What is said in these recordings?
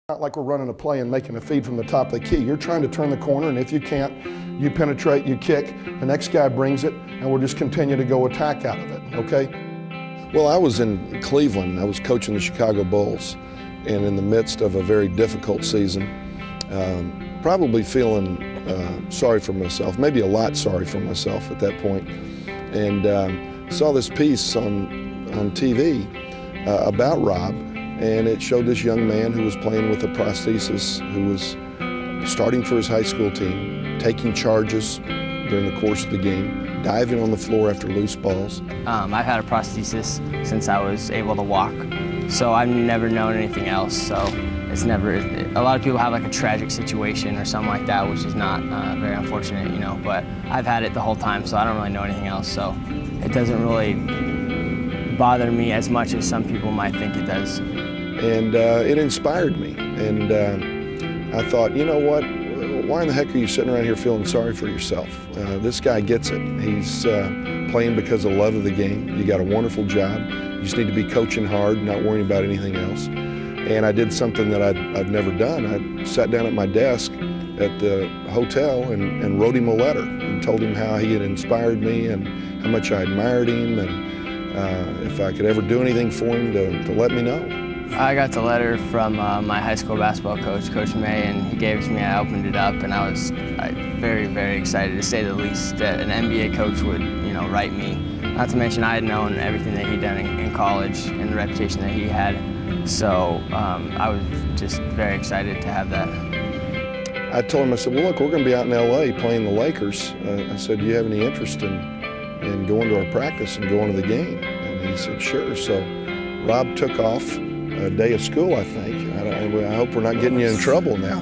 Not like we're running a play and making a feed from the top of the key. You're trying to turn the corner, and if you can't, you penetrate, you kick, the next guy brings it, and we'll just continue to go attack out of it, okay? Well, I was in Cleveland. I was coaching the Chicago Bulls, and in the midst of a very difficult season, probably feeling sorry for myself, maybe a lot sorry for myself at that point, and saw this piece on TV about Rob. And it showed this young man who was playing with a prosthesis, who was starting for his high school team, taking charges during the course of the game, diving on the floor after loose balls. I've had a prosthesis since I was able to walk, so I've never known anything else. So it's never, a lot of people have like a tragic situation or something like that, which is not very unfortunate, you know, but I've had it the whole time, so I don't really know anything else. So it doesn't really bother me as much as some people might think it does. And it inspired me, and I thought, you know what, why in the heck are you sitting around here feeling sorry for yourself? This guy gets it. He's playing because of love of the game. You got a wonderful job. You just need to be coaching hard, not worrying about anything else. And I did something that I've never done. I sat down at my desk at the hotel and wrote him a letter and told him how he had inspired me and how much I admired him, and if I could ever do anything for him to let me know. I got the letter from my high school basketball coach, Coach May, and he gave it to me. I opened it up, and I was very, very excited, to say the least, that an NBA coach would, you know, write me. Not to mention I had known everything that he'd done in college and the reputation that he had. So I was just very excited to have that. I told him, I said, well, look, we're going to be out in LA playing the Lakers. I said, do you have any interest in going to our practice and going to the game? And he said, sure. So Rob took off. A day of school, I think. I hope we're not getting you in trouble now.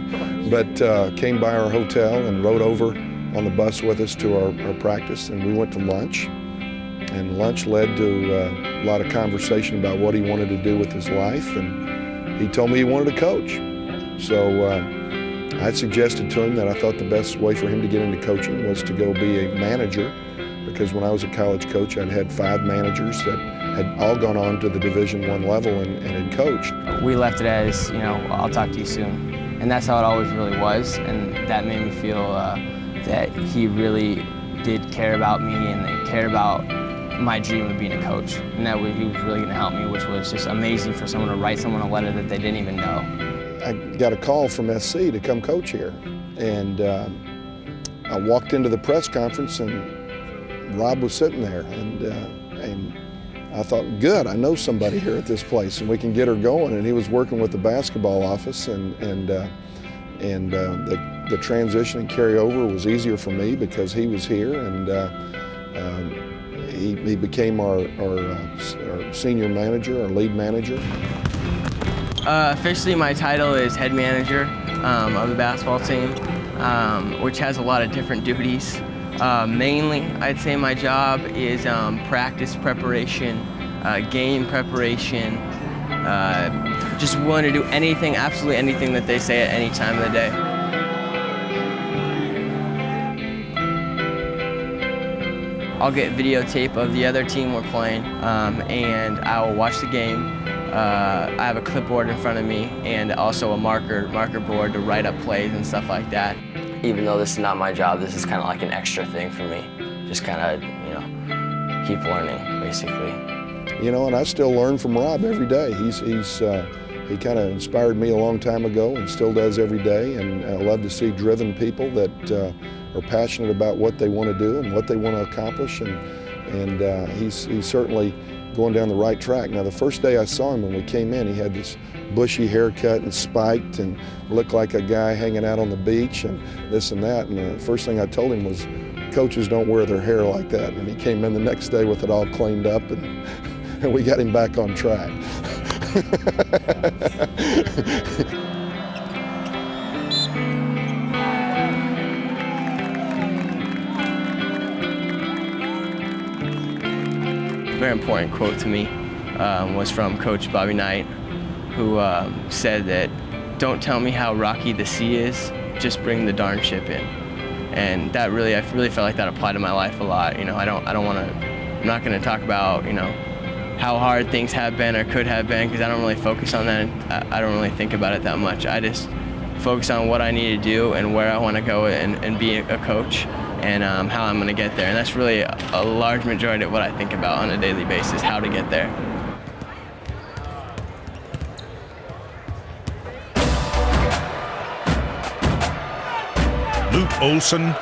But came by our hotel and rode over on the bus with us to our practice, and we went to lunch. And lunch led to a lot of conversation about what he wanted to do with his life, and he told me he wanted to coach. So I suggested to him that I thought the best way for him to get into coaching was to go be a manager, because when I was a college coach, I'd had 5 managers that had all gone on to the Division I level and had coached. We left it as, you know, I'll talk to you soon. And that's how it always really was, and that made me feel that he really did care about me and that cared about my dream of being a coach, and that he was really going to help me, which was just amazing for someone to write someone a letter that they didn't even know. I got a call from SC to come coach here, and I walked into the press conference, and Rob was sitting there, and I thought, good, I know somebody here at this place, and we can get her going. And he was working with the basketball office, and the transition and carryover was easier for me because he was here, and he became our senior manager, our lead manager. Officially, my title is head manager of the basketball team, which has a lot of different duties. Mainly, I'd say my job is practice preparation, game preparation, just willing to do anything, absolutely anything that they say at any time of the day. I'll get videotape of the other team we're playing, and I will watch the game. I have a clipboard in front of me and also a marker board to write up plays and stuff like that. Even though this is not my job, this is kind of like an extra thing for me. Just kind of, you know, keep learning, basically. You know, and I still learn from Rob every day. He kind of inspired me a long time ago and still does every day. And I love to see driven people that are passionate about what they want to do and what they want to accomplish. And he's certainly going down the right track. Now, the first day I saw him when we came in, he had this bushy haircut and spiked and looked like a guy hanging out on the beach and this and that. And the first thing I told him was, coaches don't wear their hair like that. And he came in the next day with it all cleaned up, and we got him back on track. A very important quote to me was from Coach Bobby Knight, who said that, "Don't tell me how rocky the sea is, just bring the darn ship in." And that really, I really felt like that applied to my life a lot. You know, I'm not going to talk about, you know, how hard things have been or could have been, because I don't really focus on that. I don't really think about it that much. I just focus on what I need to do and where I want to go and be a coach, and how I'm going to get there. And that's really a large majority of what I think about on a daily basis, how to get there. Luke Olson,